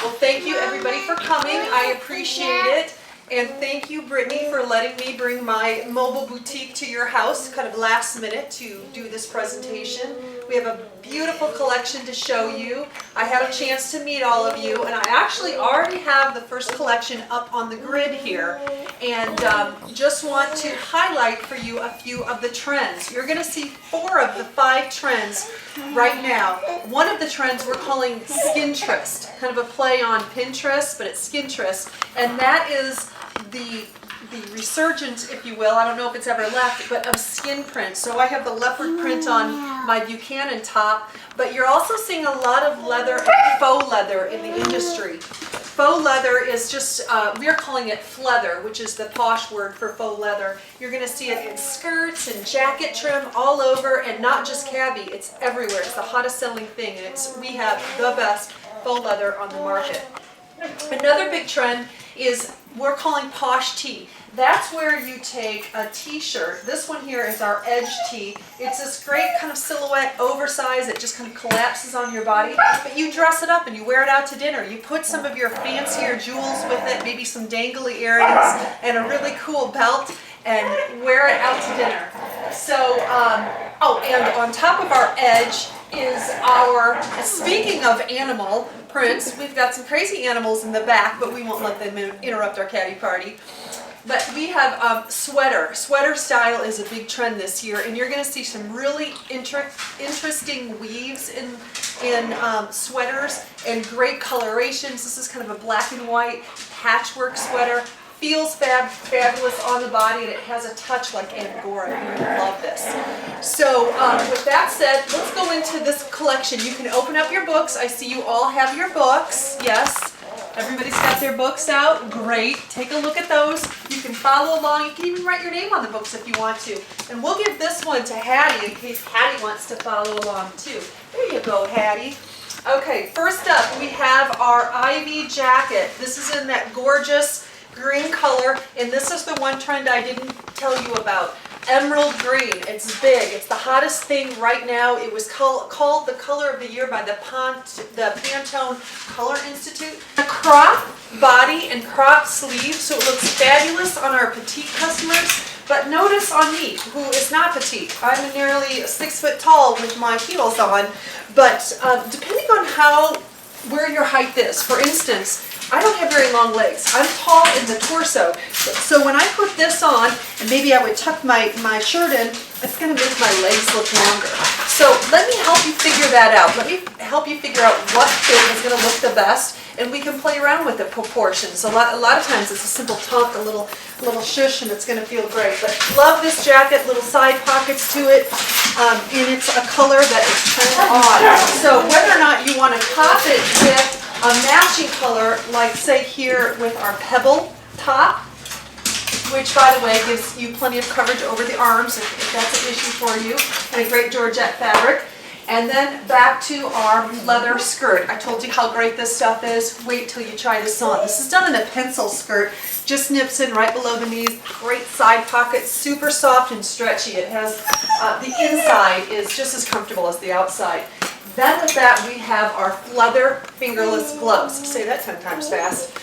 Well, thank you everybody for coming. I appreciate it. And thank you, Brittany, for letting me bring my mobile boutique to your house, kind of last minute, to do this presentation. We have a beautiful collection to show you. I had a chance to meet all of you, and I actually already have the first collection up on the grid here. And just want to highlight for you a few of the trends. You're going to see 4 of the 5 trends right now. One of the trends we're calling Skintress, kind of a play on Pinterest, but it's Skintress, and that is the resurgence, if you will, I don't know if it's ever left, but of skin print. So I have the leopard print on my Buchanan top, but you're also seeing a lot of leather and faux leather in the industry. Faux leather is just, we're calling it fleather, which is the posh word for faux leather. You're going to see it in skirts and jacket trim all over, and not just CAbi, it's everywhere. It's the hottest selling thing, and we have the best faux leather on the market. Another big trend is we're calling posh tee. That's where you take a t-shirt. This one here is our edge tee. It's this great kind of silhouette, oversized, it just kind of collapses on your body. But you dress it up and you wear it out to dinner. You put some of your fancier jewels with it, maybe some dangly earrings and a really cool belt, and wear it out to dinner. So, oh, and on top of our edge is our, speaking of animal prints, we've got some crazy animals in the back, but we won't let them interrupt our CAbi party. But we have sweater. Sweater style is a big trend this year, and you're going to see some really interesting weaves in sweaters and great colorations. This is kind of a black and white patchwork sweater. Feels fabulous on the body, and it has a touch like Angora. You're going to love this. So with that said, let's go into this collection. You can open up your books. I see you all have your books. Yes. Everybody's got their books out. Great. Take a look at those. You can follow along. You can even write your name on the books if you want to. And we'll give this one to Hattie in case Hattie wants to follow along too. There you go, Hattie. Okay, first up we have our Ivy jacket. This is in that gorgeous green color, and this is the one trend I didn't tell you about. Emerald green. It's big. It's the hottest thing right now. It was called the color of the year by the Pantone Color Institute. A crop body and crop sleeve, so it looks fabulous on our petite customers. But notice on me, who is not petite. I'm nearly 6 foot tall with my heels on, but depending on where your height is, for instance, I don't have very long legs. I'm tall in the torso. So when I put this on, and maybe I would tuck my shirt in, it's going to make my legs look longer. So let me help you figure that out. Let me help you figure out what fit is going to look the best, and we can play around with the proportions. A lot of times it's a simple tuck, a little shush, and it's going to feel great. But love this jacket, little side pockets to it, and it's a color that is trend on. So whether or not you want to top it with a matching color, like say here with our pebble top, which by the way gives you plenty of coverage over the arms if that's an issue for you, and a great georgette fabric. And then back to our leather skirt. I told you how great this stuff is. Wait till you try this on. This is done in a pencil skirt, just nips in right below the knees. Great side pockets, super soft and stretchy. It has, the inside is just as comfortable as the outside. Then with that we have our leather fingerless gloves. Say that 10 times fast.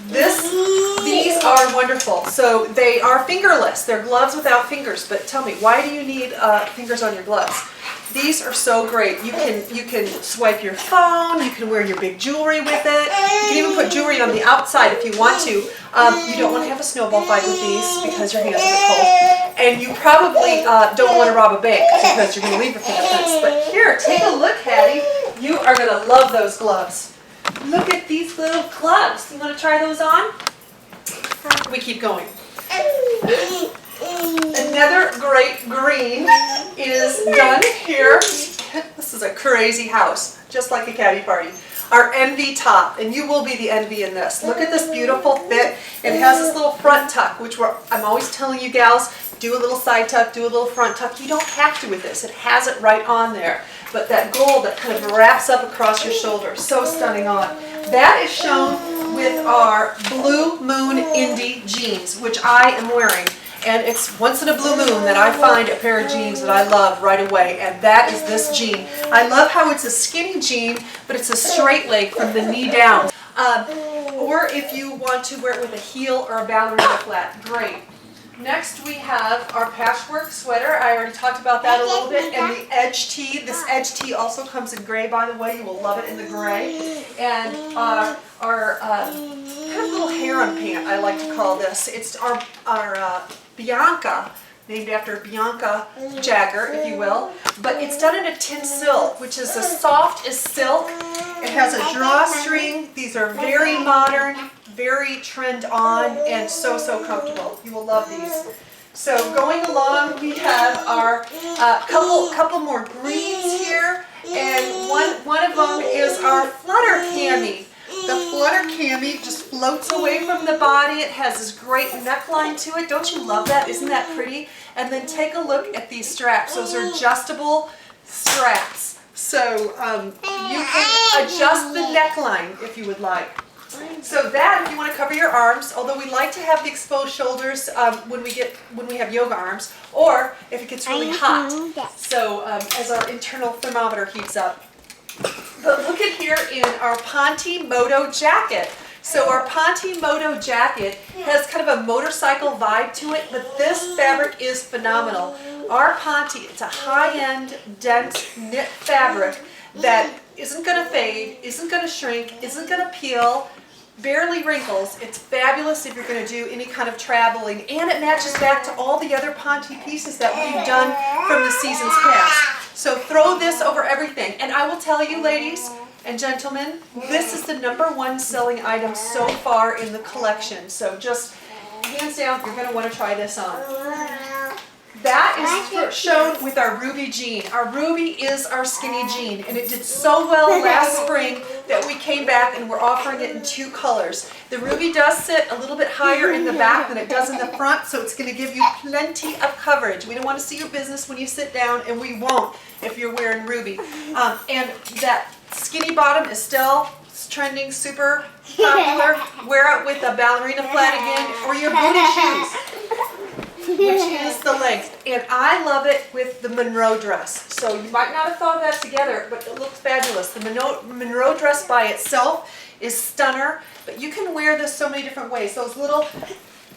These are wonderful. So they are fingerless. They're gloves without fingers. But tell me, why do you need fingers on your gloves? These are so great. You can swipe your phone. You can wear your big jewelry with it. You can even put jewelry on the outside if you want to. You don't want to have a snowball fight with these because your hands are cold. And you probably don't want to rob a bank because you're going to leave your fingerprints. But here, take a look, Hattie. You are going to love those gloves. Look at these little gloves. You want to try those on? We keep going. Another great green is done here. This is a crazy house, just like a CAbi party. Our envy top, and you will be the envy in this. Look at this beautiful fit. It has this little front tuck, which I'm always telling you gals, do a little side tuck, do a little front tuck. You don't have to with this. It has it right on there. But that gold that kind of wraps up across your shoulder, so stunning on. That is shown with our Blue Moon Indie jeans, which I am wearing. And it's once in a blue moon that I find a pair of jeans that I love right away, and that is this jean. I love how it's a skinny jean, but it's a straight leg from the knee down. Or if you want to wear it with a heel or a ballerina flat, great. Next we have our patchwork sweater. I already talked about that a little bit. And the edge tee. This edge tee also comes in gray, by the way. You will love it in the gray. And our kind of little harem pant, I like to call this. It's our Bianca, named after Bianca Jagger, if you will. But it's done in a tin silk, which is as soft as silk. It has a drawstring. These are very modern, very trend on, and so comfortable. You will love these. So going along, we have our couple more greens here, and one of them is our flutter cami. The flutter cami just floats away from the body. It has this great neckline to it. Don't you love that? Isn't that pretty? And then take a look at these straps. Those are adjustable straps. So you can adjust the neckline if you would like. So that, if you want to cover your arms, although we like to have the exposed shoulders when we have yoga arms, or if it gets really hot. So as our internal thermometer heats up. But look at here in our Ponte Moto jacket. So our Ponte Moto jacket has kind of a motorcycle vibe to it, but this fabric is phenomenal. Our Ponte, it's a high-end, dense knit fabric that isn't going to fade, isn't going to shrink, isn't going to peel, barely wrinkles. It's fabulous if you're going to do any kind of traveling, and it matches back to all the other Ponte pieces that we've done from the seasons past. So throw this over everything. And I will tell you, ladies and gentlemen, this is the #1 selling item so far in the collection. So just hands down, you're going to want to try this on. That is shown with our ruby jean. Our ruby is our skinny jean, and it did so well last spring that we came back and we're offering it in 2 colors. The ruby does sit a little bit higher in the back than it does in the front, so it's going to give you plenty of coverage. We don't want to see your business when you sit down, and we won't if you're wearing ruby. And that skinny bottom is still trending, super popular. Wear it with a ballerina flat again, or your booty shoes, which is the length. And I love it with the Monroe dress. So you might not have thought of that together, but it looks fabulous. The Monroe dress by itself is stunner, but you can wear this so many different ways. Those little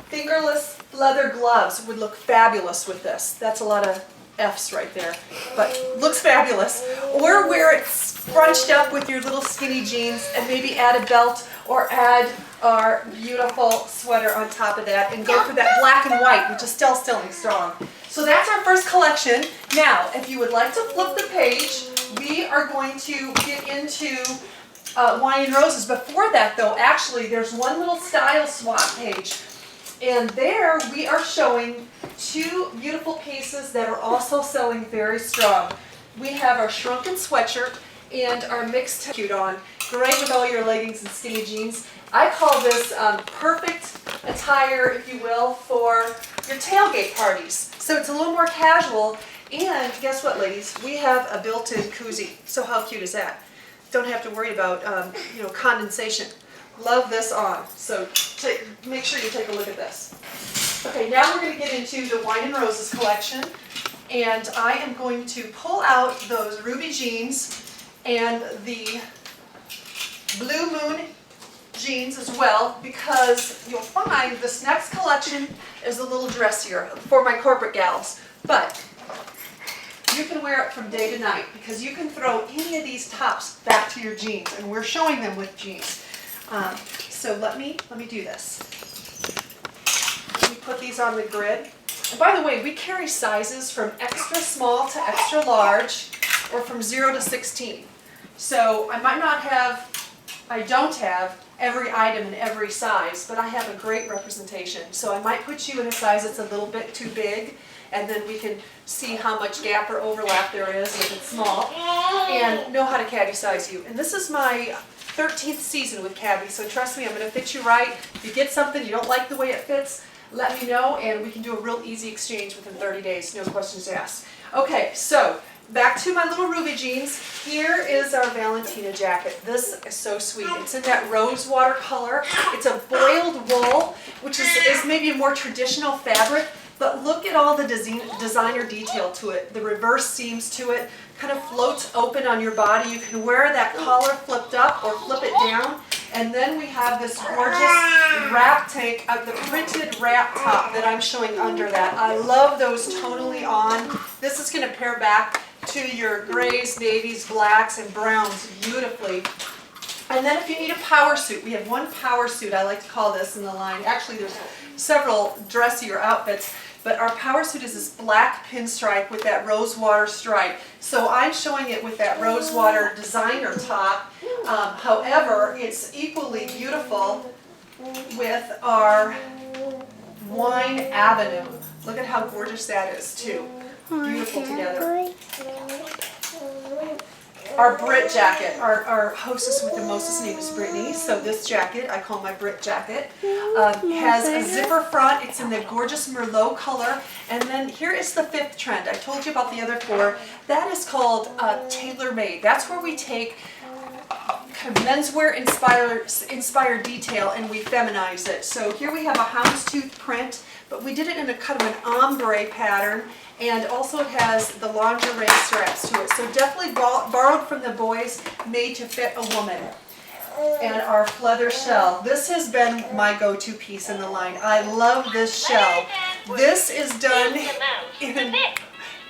fingerless leather gloves would look fabulous with this. That's a lot of F's right there, but looks fabulous. Or wear it scrunched up with your little skinny jeans and maybe add a belt or add our beautiful sweater on top of that and go for that black and white, which is still selling strong. So that's our first collection. Now, if you would like to flip the page, we are going to get into Wine and Roses. Before that though, actually there's one little style swap page. And there we are showing 2 beautiful pieces that are also selling very strong. We have our shrunken sweatshirt and our mixed cute on. Great with all your leggings and skinny jeans. I call this perfect attire, if you will, for your tailgate parties. So it's a little more casual. And guess what, ladies? We have a built-in koozie. So how cute is that? Don't have to worry about condensation. Love this on. So make sure you take a look at this. Okay, now we're going to get into the Wine and Roses collection. And I am going to pull out those ruby jeans and the Blue Moon jeans as well, because you'll find this next collection is a little dressier for my corporate gals. But you can wear it from day to night, because you can throw any of these tops back to your jeans, and we're showing them with jeans. So let me do this. Let me put these on the grid. And by the way, we carry sizes from extra small to extra large, or from 0 to 16. So I don't have every item in every size, but I have a great representation. So I might put you in a size that's a little bit too big, and then we can see how much gap or overlap there is if it's small, and know how to CAbi size you. And this is my 13th season with CAbi, so trust me, I'm going to fit you right. If you get something you don't like the way it fits, let me know, and we can do a real easy exchange within 30 days, no questions asked. Okay, so back to my little ruby jeans. Here is our Valentina jacket. This is so sweet. It's in that rose water color. It's a boiled wool, which is maybe a more traditional fabric, but look at all the designer detail to it. The reverse seams to it kind of floats open on your body. You can wear that collar flipped up or flip it down, And then we have this gorgeous wrap tank of the printed wrap top that I'm showing under that. I love those tonally on. This is going to pair back to your grays, navies, blacks, and browns beautifully. And then if you need a power suit, we have one power suit, I like to call this in the line. Actually, there's several dressier outfits, but our power suit is this black pinstripe with that rosewater stripe. So I'm showing it with that rosewater designer top. However, it's equally beautiful with our Wine Avenue. Look at how gorgeous that is too. Beautiful together. Our Brit jacket, our hostess with the mostest name is Brittany, so this jacket, I call my Brit jacket, has a zipper front. It's in the gorgeous Merlot color. And then here is the fifth trend. I told you about the other four. That is called tailor-made. That's where we take kind of menswear inspired detail and we feminize it. So here we have a houndstooth print, but we did it in a kind of an ombre pattern. And also it has the lingerie straps to it. So definitely borrowed from the boys, made to fit a woman. And our pleather shell. This has been my go-to piece in the line. I love this shell. This is done in,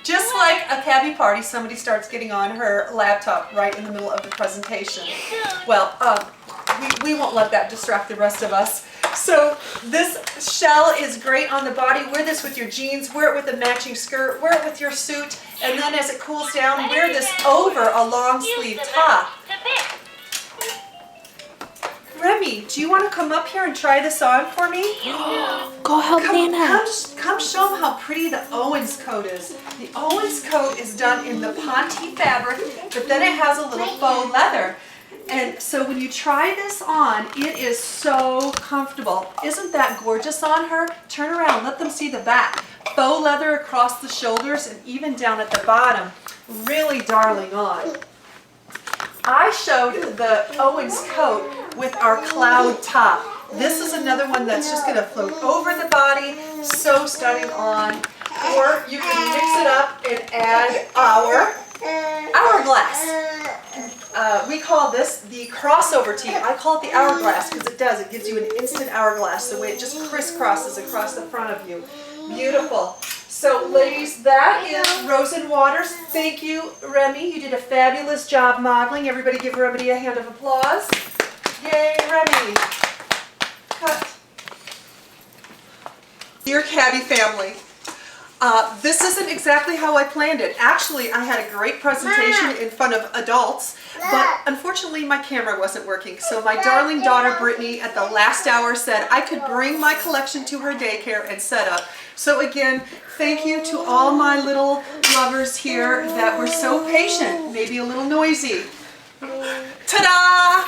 just like a CAbi party, somebody starts getting on her laptop right in the middle of the presentation. Well, we won't let that distract the rest of us. So this shell is great on the body. Wear this with your jeans, wear it with a matching skirt, wear it with your suit, and then as it cools down, wear this over a long sleeve top. Remy, do you want to come up here and try this on for me? Go help Nana. Come show them how pretty the Owens coat is. The Owens coat is done in the Ponte fabric, but then it has a little faux leather. And so when you try this on, it is so comfortable. Isn't that gorgeous on her? Turn around, let them see the back. Faux leather across the shoulders and even down at the bottom. Really darling on. I showed the Owens coat with our cloud top. This is another one that's just going to float over the body. So stunning on. Or you can mix it up and add our hourglass. We call this the crossover tee. I call it the hourglass because it does. It gives you an instant hourglass, the way it just crisscrosses across the front of you. Beautiful. So ladies, that is Rose and Waters. Thank you, Remy. You did a fabulous job modeling. Everybody give Remy a hand of applause. Yay, Remy. Cut. Dear CAbi family. This isn't exactly how I planned it. Actually, I had a great presentation in front of adults, but unfortunately my camera wasn't working. So my darling daughter Brittany at the last hour said I could bring my collection to her daycare and set up. So again, thank you to all my little lovers here that were so patient, maybe a little noisy. Ta-da!